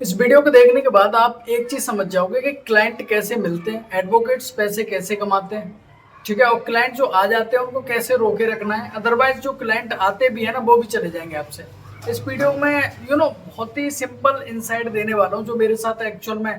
इस वीडियो को देखने के बाद आप एक चीज समझ जाओगे कि क्लाइंट कैसे मिलते हैं, एडवोकेट्स पैसे कैसे कमाते हैं। ठीक है, और क्लाइंट जो आ जाते हैं उनको कैसे रोके रखना है, अदरवाइज जो क्लाइंट आते भी है ना वो भी चले जाएंगे आपसे। इस वीडियो में बहुत ही सिंपल इंसाइट देने वाला हूँ जो मेरे साथ एक्चुअल में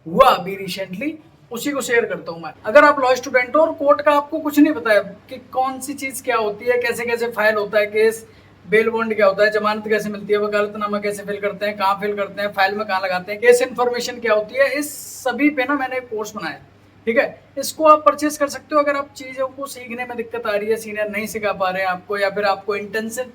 हुआ अभी रिसेंटली, उसी को शेयर करता हूँ मैं। अगर आप लॉ स्टूडेंट हो और कोर्ट का आपको कुछ नहीं पता है कि कौन सी चीज क्या होती है, कैसे कैसे फाइल होता है केस, बेल बॉन्ड क्या होता है, जमानत कैसे मिलती है, वकालतनामा कैसे फिल करते हैं, कहाँ फिल करते हैं, फाइल में कहाँ लगाते हैं, केस इन्फॉर्मेशन क्या होती है, इस सभी पे ना मैंने एक कोर्स बनाया। ठीक है, इसको आप परचेस कर सकते हो अगर आप चीजों को सीखने में दिक्कत आ रही है, सीनियर नहीं सिखा पा रहे हैं आपको, या फिर आपको इंटेंसिव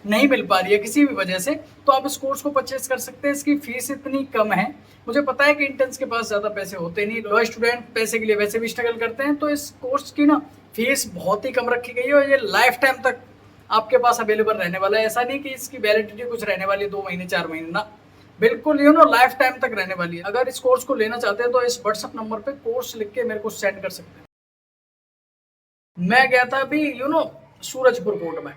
नहीं मिल पा रही है किसी भी वजह से, तो आप इस कोर्स को परचेस कर सकते हैं। इसकी फीस इतनी कम है, मुझे पता है कि इंटर्न्स के पास ज्यादा पैसे होते नहीं, लॉ स्टूडेंट पैसे के लिए वैसे भी स्ट्रगल करते हैं, तो इस कोर्स की ना फीस बहुत ही कम रखी गई है और ये लाइफ टाइम तक आपके पास अवेलेबल रहने वाला है। ऐसा नहीं कि इसकी वैलिडिटी कुछ रहने वाली है 2 महीने 4 महीने ना, बिल्कुल लाइफ टाइम तक रहने वाली है। अगर इस कोर्स को लेना चाहते हैं तो इस व्हाट्सएप नंबर पे कोर्स लिख के मेरे को सेंड कर सकते हैं। मैं गया था अभी सूरजपुर कोर्ट में,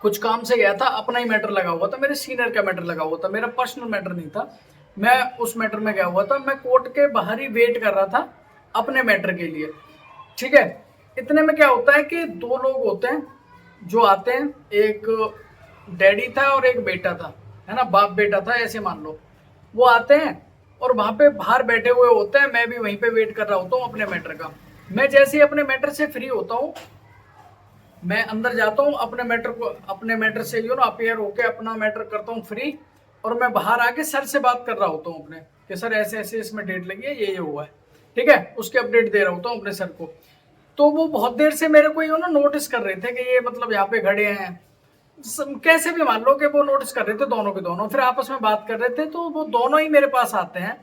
कुछ काम से गया था, अपना ही मैटर लगा हुआ था, मेरे सीनियर का मैटर लगा हुआ था, मेरा पर्सनल मैटर नहीं था। मैं उस मैटर में गया हुआ था, मैं कोर्ट के बाहर ही वेट कर रहा था अपने मैटर के लिए। ठीक है, इतने में क्या होता है कि दो लोग होते हैं जो आते हैं, एक डैडी था और एक बेटा था, है ना, बाप बेटा था ऐसे मान लो। वो आते हैं और वहां पे बाहर बैठे हुए होते हैं, मैं भी वहीं पे वेट कर रहा होता हूँ अपने मैटर का। मैं जैसे ही अपने मैटर से फ्री होता हूँ, मैं अंदर जाता हूँ, अपने मैटर से अपेयर होके अपना मैटर करता हूँ फ्री, और मैं बाहर आके सर से बात कर रहा होता हूँ अपने कि सर ऐसे ऐसे इसमें डेट लगी है, ये हुआ है। ठीक है, उसके अपडेट दे रहा होता हूँ अपने सर को। तो वो बहुत देर से मेरे को नोटिस कर रहे थे कि ये मतलब यहाँ पे खड़े हैं, कैसे भी मान लो कि वो नोटिस कर रहे थे दोनों के दोनों, फिर आपस में बात कर रहे थे, तो वो दोनों ही मेरे पास आते हैं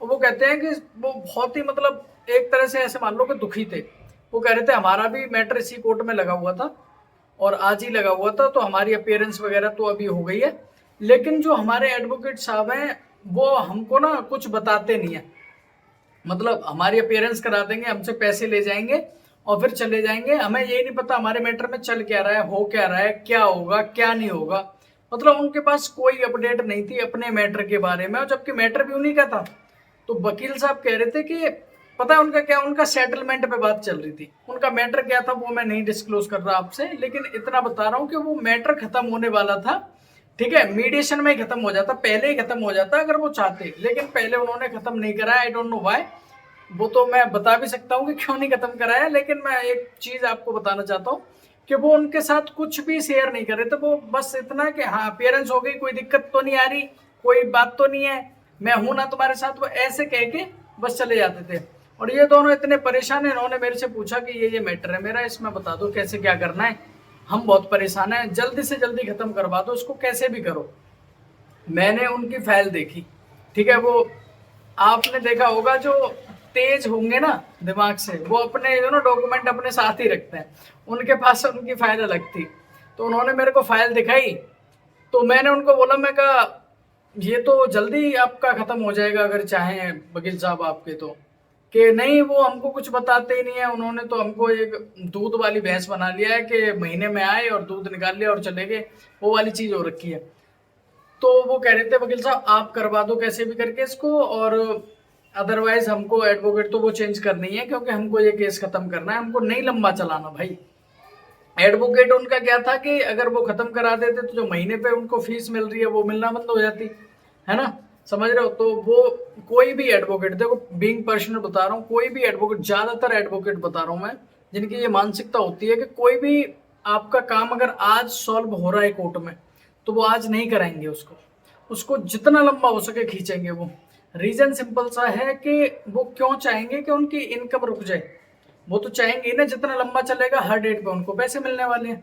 और वो कहते हैं कि वो बहुत ही मतलब एक तरह से ऐसे मान लो कि दुखी थे। वो कह रहे थे हमारा भी मैटर इसी कोर्ट में लगा हुआ था और आज ही लगा हुआ था, तो हमारी अपीयरेंस वगैरह तो अभी हो गई है, लेकिन जो हमारे एडवोकेट साहब हैं वो हमको ना कुछ बताते नहीं है। मतलब हमारी अपीयरेंस करा देंगे, हमसे पैसे ले जाएंगे और फिर चले जाएंगे, हमें ये नहीं पता हमारे मैटर में चल क्या रहा है, हो क्या रहा है, क्या होगा क्या नहीं होगा। मतलब उनके पास कोई अपडेट नहीं थी अपने मैटर के बारे में, और जबकि मैटर भी उन्हीं का था। तो वकील साहब कह रहे थे कि पता है उनका क्या, उनका सेटलमेंट पे बात चल रही थी। उनका मैटर क्या था वो मैं नहीं डिस्क्लोज कर रहा आपसे, लेकिन इतना बता रहा हूँ कि वो मैटर खत्म होने वाला था। ठीक है, मीडिएशन में ही खत्म हो जाता, पहले ही खत्म हो जाता अगर वो चाहते, लेकिन पहले उन्होंने खत्म नहीं करा। आई डोंट नो व्हाई, वो तो मैं बता भी सकता हूँ कि क्यों नहीं खत्म कराया, लेकिन मैं एक चीज आपको बताना चाहता हूँ कि वो उनके साथ कुछ भी शेयर नहीं कर रहे थे। वो बस इतना कि हाँ अपियरेंस हो गई, कोई दिक्कत तो नहीं आ रही, कोई बात तो नहीं है, मैं हूं ना तुम्हारे साथ, वो ऐसे कह के बस चले जाते थे। और ये दोनों इतने परेशान है, इन्होंने मेरे से पूछा कि ये मैटर है मेरा, इसमें बता दो कैसे क्या करना है, हम बहुत परेशान हैं, जल्दी से जल्दी खत्म करवा दो इसको, कैसे भी करो। मैंने उनकी फाइल देखी। ठीक है, वो आपने देखा होगा जो तेज होंगे ना दिमाग से, वो अपने डॉक्यूमेंट अपने साथ ही रखते हैं, उनके पास उनकी फाइल अलग थी। तो उन्होंने मेरे को फाइल दिखाई, तो मैंने उनको बोला, मैं कहा ये तो जल्दी आपका खत्म हो जाएगा अगर चाहें वकील साहब आपके, तो कि नहीं वो हमको कुछ बताते ही नहीं है, उन्होंने तो हमको एक दूध वाली भैंस बना लिया है कि महीने में आए और दूध निकाल लिया और चले गए, वो वाली चीज हो रखी है। तो वो कह रहे थे वकील साहब आप करवा दो कैसे भी करके इसको, और अदरवाइज हमको एडवोकेट तो वो चेंज करनी है क्योंकि हमको ये केस खत्म करना है, हमको नहीं लंबा चलाना भाई। एडवोकेट उनका क्या था कि अगर वो खत्म करा देते तो जो महीने पे उनको फीस मिल रही है वो मिलना बंद हो जाती, है ना, समझ रहे हो। तो वो कोई भी एडवोकेट, देखो बीइंग पर्सनल बता रहा हूँ, कोई भी एडवोकेट, ज्यादातर एडवोकेट बता रहा हूँ मैं, जिनकी ये मानसिकता होती है कि कोई भी आपका काम अगर आज सॉल्व हो रहा है कोर्ट में तो वो आज नहीं कराएंगे उसको, उसको जितना लंबा हो सके खींचेंगे वो। रीजन सिंपल सा है कि वो क्यों चाहेंगे कि उनकी इनकम रुक जाए, वो तो चाहेंगे ना जितना लंबा चलेगा हर डेट पे उनको पैसे मिलने वाले हैं।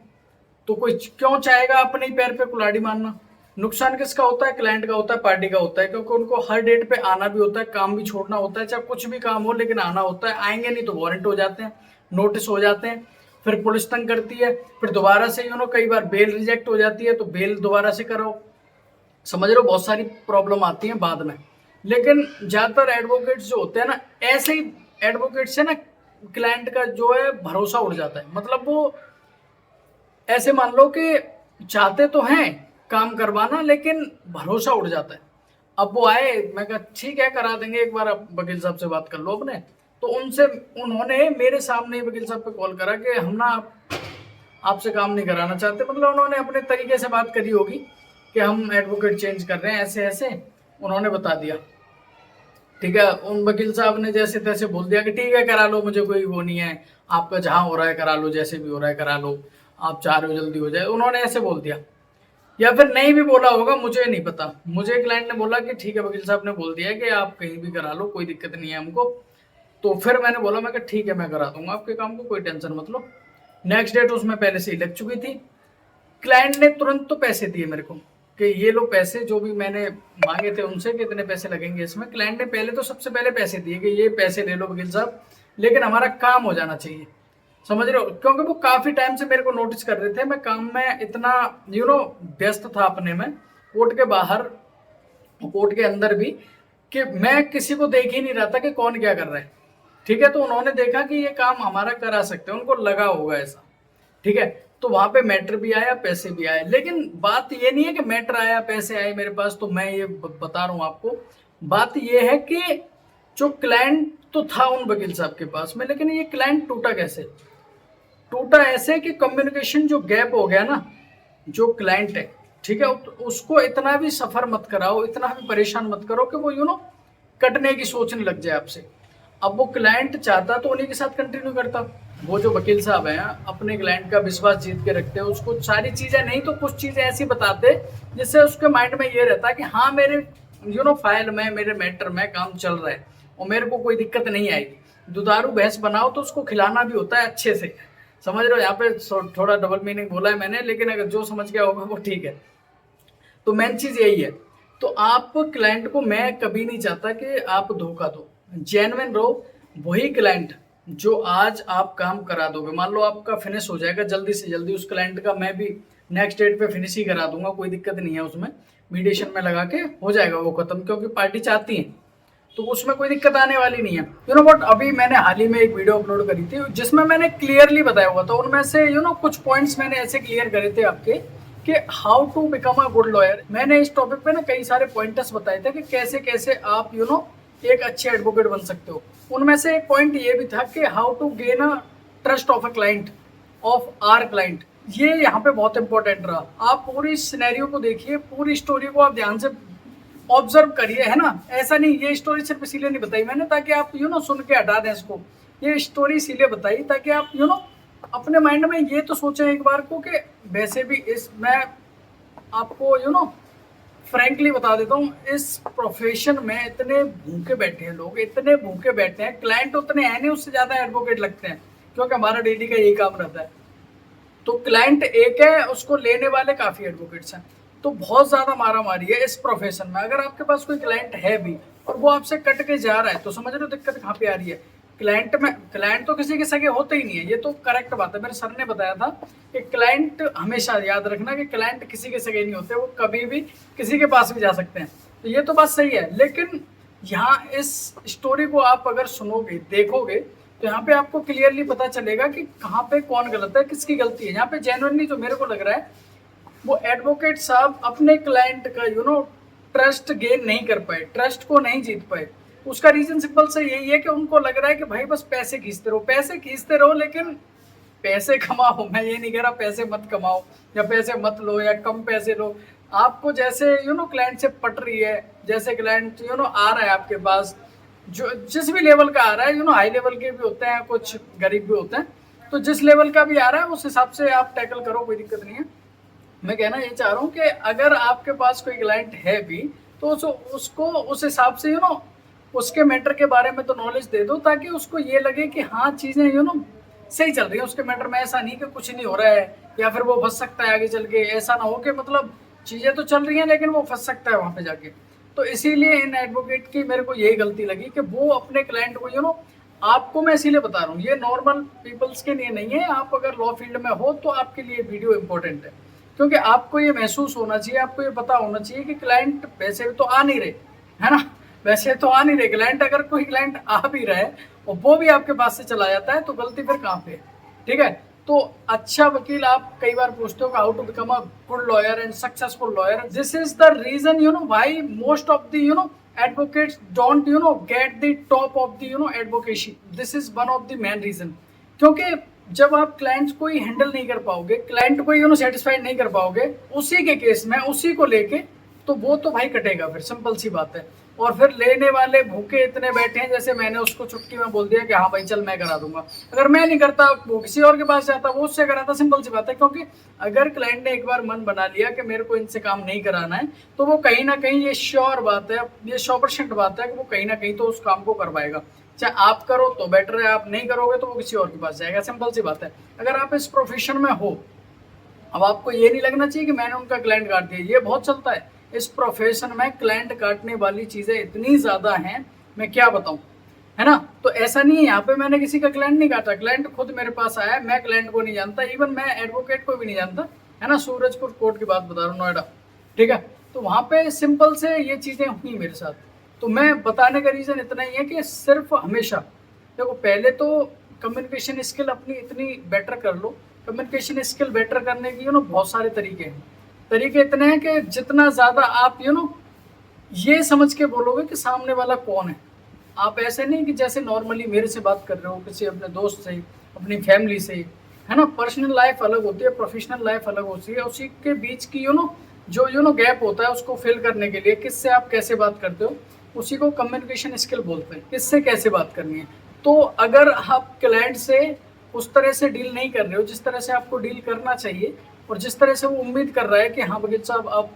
तो कोई क्यों चाहेगा अपने ही पैर पे कुल्हाड़ी मारना। नुकसान किसका होता है, क्लाइंट का होता है, पार्टी का होता है, क्योंकि उनको हर डेट पे आना भी होता है, काम भी छोड़ना होता है, चाहे कुछ भी काम हो लेकिन आना होता है। आएंगे नहीं तो वारंट हो जाते हैं, नोटिस हो जाते हैं, फिर पुलिस तंग करती है, फिर दोबारा से कई बार बेल रिजेक्ट हो जाती है तो बेल दोबारा से कराओ, समझ रहे हो, बहुत सारी प्रॉब्लम आती है बाद में। लेकिन ज्यादातर एडवोकेट्स जो होते हैं ना, ऐसे ही एडवोकेट से ना क्लाइंट का जो है भरोसा उड़ जाता है। मतलब वो ऐसे मान लो कि चाहते तो हैं काम करवाना लेकिन भरोसा उड़ जाता है। अब वो आए, मैं कहा ठीक है करा देंगे, एक बार आप वकील साहब से बात कर लो अपने। तो उनसे उन्होंने मेरे सामने ही वकील साहब पे कॉल करा कि हम ना आपसे काम नहीं कराना चाहते, मतलब उन्होंने अपने तरीके से बात करी होगी कि हम एडवोकेट चेंज कर रहे हैं, ऐसे ऐसे उन्होंने बता दिया। ठीक है, उन वकील साहब ने जैसे तैसे बोल दिया कि ठीक है करा लो, मुझे कोई वो नहीं है, आपका जहां हो रहा है करा लो, जैसे भी हो रहा है करा लो, आप चाह रहे हो जल्दी हो जाए, उन्होंने ऐसे बोल दिया। या फिर नहीं भी बोला होगा, मुझे नहीं पता। मुझे क्लाइंट ने बोला कि ठीक है वकील साहब ने बोल दिया है कि आप कहीं भी करा लो, कोई दिक्कत नहीं है हमको। तो फिर मैंने बोला, मैं ठीक है मैं करा दूंगा आपके काम को, कोई टेंशन मत लो। नेक्स्ट डेट उसमें पहले से ही लग चुकी थी। क्लाइंट ने तुरंत तो पैसे दिए मेरे को कि ये लो पैसे, जो भी मैंने मांगे थे उनसे कि इतने पैसे लगेंगे इसमें। क्लाइंट ने पहले तो सबसे पहले पैसे दिए कि ये पैसे ले लो वकील साहब, लेकिन हमारा काम हो जाना चाहिए, समझ रहे हो, क्योंकि वो काफी टाइम से मेरे को नोटिस कर रहे थे, मैं काम में इतना व्यस्त था अपने में, कोर्ट के बाहर कोर्ट के अंदर भी, कि मैं किसी को देख ही नहीं रहा था कि कौन क्या कर रहा है। ठीक है, तो उन्होंने देखा कि ये काम हमारा करा सकते हैं, उनको लगा होगा ऐसा। ठीक है, तो वहां पे मैटर भी आया, पैसे भी आए। लेकिन बात ये नहीं है कि मैटर आया पैसे आए मेरे पास तो मैं ये बता रहा हूं आपको। बात ये है कि जो क्लाइंट तो था उन वकील साहब के पास में, लेकिन ये क्लाइंट टूटा कैसे? टूटा ऐसे कि कम्युनिकेशन जो गैप हो गया ना, जो क्लाइंट है, ठीक है, उसको इतना भी सफर मत कराओ, इतना भी परेशान मत करो कि वो कटने की सोचने लग जाए आपसे। अब वो क्लाइंट चाहता तो उन्हीं के साथ कंटिन्यू करता। वो जो वकील साहब हैं अपने क्लाइंट का विश्वास जीत के रखते हैं, उसको सारी चीजें नहीं तो कुछ चीजें ऐसी बताते जिससे उसके माइंड में ये रहता है कि हाँ मेरे फाइल में, मेरे मैटर में काम चल रहा है और मेरे को कोई दिक्कत नहीं आएगी। दुधारू भैंस बनाओ तो उसको खिलाना भी होता है अच्छे से, समझ रहे हो। यहाँ पे थोड़ा डबल मीनिंग बोला है मैंने, लेकिन अगर जो समझ गया होगा वो ठीक है। तो मेन चीज यही है। तो आप क्लाइंट को, मैं कभी नहीं चाहता कि आप धोखा दो, जेन्युइन रहो। वही क्लाइंट जो आज आप काम करा दोगे, मान लो आपका फिनिश हो जाएगा जल्दी से जल्दी, उस क्लाइंट का मैं भी नेक्स्ट डेट पे फिनिश ही करा दूंगा, कोई दिक्कत नहीं है उसमें, मीडिएशन में लगा के हो जाएगा वो खत्म, क्योंकि पार्टी चाहती है, तो उसमें कोई दिक्कत आने वाली नहीं है। व्हाट, अभी मैंने हाल ही में एक वीडियो अपलोड करी थी जिसमें मैंने क्लियरली बताया हुआ था, उनमें से कुछ पॉइंट्स मैंने ऐसे क्लियर करे थे आपके कि how to become a good lawyer. मैंने इस टॉपिक पे ना कई सारे पॉइंटर्स बताए थे कि कैसे कैसे आप एक अच्छे एडवोकेट बन सकते हो। उनमें से एक पॉइंट ये भी था कि how to gain a trust of a client, of our client. ये यहाँ पे बहुत इंपॉर्टेंट रहा। आप पूरी सिनेरियो को देखिए, पूरी स्टोरी को आप ध्यान से ऑब्जर्व करिए, है ना। ऐसा नहीं, ये स्टोरी सिर्फ इसीलिए नहीं बताई मैंने ताकि आप सुन के हटा दें इसको। ये स्टोरी इसीलिए बताई ताकि आप अपने माइंड में ये तो सोचें एक बार को कि वैसे भी इस, मैं आपको फ्रैंकली बता देता हूँ, इस प्रोफेशन में इतने भूखे बैठे हैं लोग, इतने भूखे बैठे हैं, क्लाइंट उतने हैं नहीं, उससे ज्यादा एडवोकेट लगते हैं, क्योंकि हमारा डेली का यही काम रहता है। तो क्लाइंट एक है, उसको लेने वाले काफी एडवोकेट्स हैं। तो बहुत ज्यादा मारा मारी है इस प्रोफेशन में। अगर आपके पास कोई क्लाइंट है भी और वो आपसे कट के जा रहा है, तो समझ रहे हो दिक्कत कहाँ पे आ रही है। क्लाइंट तो किसी के सगे होते ही नहीं है, ये तो करेक्ट बात है। मेरे सर ने बताया था कि क्लाइंट, हमेशा याद रखना कि क्लाइंट किसी के सगे नहीं होते, वो कभी भी किसी के पास भी जा सकते हैं। तो ये तो बात सही है, लेकिन यहाँ इस स्टोरी को आप अगर सुनोगे, देखोगे, तो यहाँ पे आपको क्लियरली पता चलेगा कि कहाँ पे कौन गलत है, किसकी गलती है। यहाँ पे जेन्युइनली जो मेरे को लग रहा है, वो एडवोकेट साहब अपने क्लाइंट का ट्रस्ट गेन नहीं कर पाए, ट्रस्ट को नहीं जीत पाए। उसका रीजन सिंपल से यही है कि उनको लग रहा है कि भाई बस पैसे खींचते रहो, पैसे खींचते रहो, लेकिन पैसे कमाओ। मैं ये नहीं कह रहा पैसे मत कमाओ या पैसे मत लो या कम पैसे लो। आपको जैसे क्लाइंट से पट रही है, जैसे क्लाइंट आ रहा है आपके पास, जो जिस भी लेवल का आ रहा है, हाई लेवल के भी होते हैं, कुछ गरीब भी होते हैं, तो जिस लेवल का भी आ रहा है उस हिसाब से आप टैकल करो, कोई दिक्कत नहीं है। मैं कहना ये चाह रहा हूँ कि अगर आपके पास कोई क्लाइंट है भी, तो उसको उस हिसाब से उसके मैटर के बारे में तो नॉलेज दे दो, ताकि उसको ये लगे कि हाँ चीजें सही चल रही है उसके मैटर में। ऐसा नहीं कि कुछ नहीं हो रहा है या फिर वो फंस सकता है आगे चल के। ऐसा ना हो कि मतलब चीजें तो चल रही हैं लेकिन वो फंस सकता है वहां पे जाके। तो इसीलिए इन एडवोकेट की मेरे को यही गलती लगी कि वो अपने क्लाइंट को आपको मैं इसीलिए बता रहा हूँ, ये नॉर्मल पीपल्स के लिए नहीं है। आप अगर लॉ फील्ड में हो तो आपके लिए वीडियो इंपॉर्टेंट है, क्योंकि आपको ये महसूस होना चाहिए, आपको ये पता होना चाहिए कि क्लाइंट वैसे तो आ नहीं रहे, है ना, वैसे तो आ नहीं रहे क्लाइंट। अगर कोई क्लाइंट आ भी रहा है और वो भी आपके पास से चला जाता है, तो गलती फिर कहाँ पे है, ठीक है। तो अच्छा वकील आप कई बार पूछते हो how to become a good lawyer and successful lawyer. This is the reason why most of the advocates don't get the top of the advocacy. This is one of the main reason। क्योंकि जब आप clients को ही handle नहीं कर पाओगे, client को ही satisfied नहीं कर पाओगे उसी के केस में, उसी को लेके, तो वो तो भाई कटेगा फिर, सिंपल सी बात है। और फिर लेने वाले भूखे इतने बैठे हैं, जैसे मैंने उसको चुटकी में बोल दिया कि हाँ भाई चल मैं करा दूंगा, अगर मैं नहीं करता वो किसी और के पास जाता, वो उससे कराता, सिंपल सी बात है। क्योंकि अगर क्लाइंट ने एक बार मन बना लिया कि मेरे को इनसे काम नहीं कराना है, तो वो कहीं ना कहीं, ये श्योर बात है, ये 100% बात है कि वो कहीं ना कहीं तो उस काम को करवाएगा। चाहे आप करो तो बेटर है, आप नहीं करोगे तो वो किसी और के पास जाएगा, सिंपल सी बात है। अगर आप इस प्रोफेशन में हो, अब आपको ये नहीं लगना चाहिए कि मैंने उनका क्लाइंट काट दिया, ये बहुत चलता है इस प्रोफेशन में। क्लाइंट काटने वाली चीजें इतनी ज्यादा हैं, मैं क्या बताऊं, है ना। तो ऐसा नहीं है यहाँ पे मैंने किसी का क्लाइंट नहीं काटा, क्लाइंट खुद मेरे पास आया, मैं क्लाइंट को नहीं जानता, इवन मैं एडवोकेट को भी नहीं जानता, है ना। सूरजपुर कोर्ट की बात बता रहा हूँ, नोएडा, ठीक है। तो वहां पे सिंपल से ये चीजें हुई मेरे साथ। तो मैं बताने का रीजन इतना ही है कि सिर्फ हमेशा देखो, पहले तो कम्युनिकेशन स्किल अपनी इतनी बेटर कर लो। कम्युनिकेशन स्किल बेटर करने की बहुत सारे तरीके हैं। तरीके इतने हैं कि जितना ज़्यादा आप ये समझ के बोलोगे कि सामने वाला कौन है। आप ऐसे नहीं कि जैसे नॉर्मली मेरे से बात कर रहे हो, किसी अपने दोस्त से, अपनी फैमिली से, है ना। पर्सनल लाइफ अलग होती है, प्रोफेशनल लाइफ अलग होती है, उसी के बीच की जो गैप होता है उसको फिल करने के लिए किससे आप कैसे बात करते हो, उसी को कम्युनिकेशन स्किल बोलते हैं, किससे कैसे बात करनी है। तो अगर आप क्लाइंट से उस तरह से डील नहीं कर रहे हो जिस तरह से आपको डील करना चाहिए, और जिस तरह से वो उम्मीद कर रहा है कि हाँ वकील साहब अब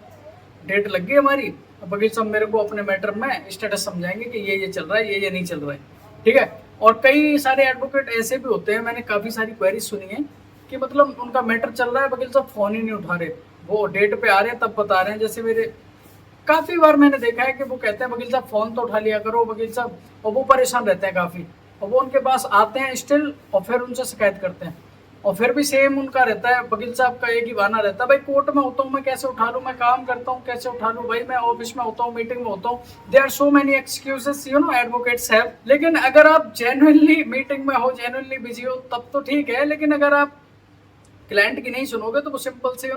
डेट लग गई हमारी, अब वकील साहब मेरे को अपने मैटर में स्टेटस समझाएंगे कि ये चल रहा है, ये नहीं चल रहा है, ठीक है। और कई सारे एडवोकेट ऐसे भी होते हैं, मैंने काफ़ी सारी क्वेरीज सुनी है कि मतलब उनका मैटर चल रहा है, वकील साहब फ़ोन ही नहीं उठा रहे, वो डेट पे आ रहे हैं तब बता रहे हैं। जैसे मेरे काफ़ी बार मैंने देखा है कि वो कहते हैं वकील साहब फ़ोन तो उठा लिया करो वकील साहब, और वो परेशान रहते हैं काफ़ी, और वो उनके पास आते हैं स्टिल, और फिर उनसे शिकायत करते हैं, और फिर भी सेम उनका रहता है, वकील साहब का एक ही बहाना रहता है, भाई कोर्ट में होता हूँ मैं कैसे उठा लूँ, मैं काम करता हूँ कैसे उठा लूँ, भाई मैं ऑफिस में होता हूँ, मीटिंग में होता हूँ। There are so many excuses advocates have. लेकिन अगर आप जेन्युइनली मीटिंग में हो, जेन्युइनली बिजी हो, तब तो ठीक है। लेकिन अगर आप क्लाइंट की नहीं सुनोगे तो वो सिंपल से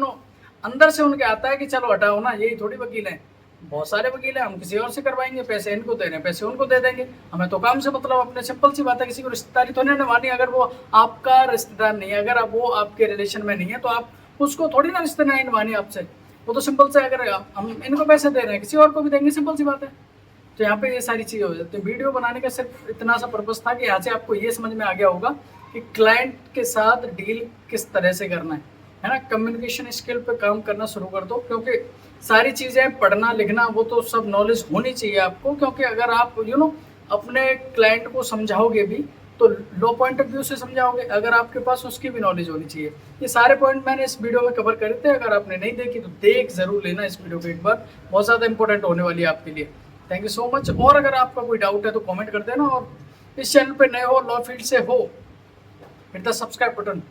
अंदर से उनके आता है कि चलो हटाओ ना, यही थोड़ी वकील है, बहुत सारे वकील हैं, हम किसी और से करवाएंगे, पैसे इनको दे रहे हैं, पैसे उनको दे देंगे, हमें तो काम से मतलब अपने, सिंपल सी बात है। किसी को रिश्तेदारी तो नहीं निभानी, अगर वो आपका रिश्तेदार नहीं है, अगर आप वो आपके रिलेशन में नहीं है, तो आप उसको थोड़ी ना रिश्तेदारी निभानी आपसे। वो तो सिंपल से अगर हम इनको पैसे दे रहे हैं किसी और को भी देंगे, सिंपल सी बात है। तो यहाँ पे ये सारी चीज़ें हो जाती है। वीडियो बनाने का सिर्फ इतना सा पर्पस था कि यहाँ से आपको ये समझ में आ गया होगा कि क्लाइंट के साथ डील किस तरह से करना है ना। कम्युनिकेशन स्किल पे काम करना शुरू कर दो, क्योंकि सारी चीज़ें पढ़ना लिखना वो तो सब नॉलेज होनी चाहिए आपको। क्योंकि अगर आप अपने क्लाइंट को समझाओगे भी तो लो पॉइंट ऑफ व्यू से समझाओगे, अगर आपके पास उसकी भी नॉलेज होनी चाहिए। ये सारे पॉइंट मैंने इस वीडियो में कवर करे थे, अगर आपने नहीं देखी तो देख जरूर लेना इस वीडियो को एक बार, बहुत ज़्यादा इंपॉर्टेंट होने वाली है आपके लिए। Thank you so much. और अगर आपका कोई डाउट है तो कमेंट कर देना, और इस चैनल पे नए हो, लॉ फील्ड से हो, हिट द सब्सक्राइब बटन।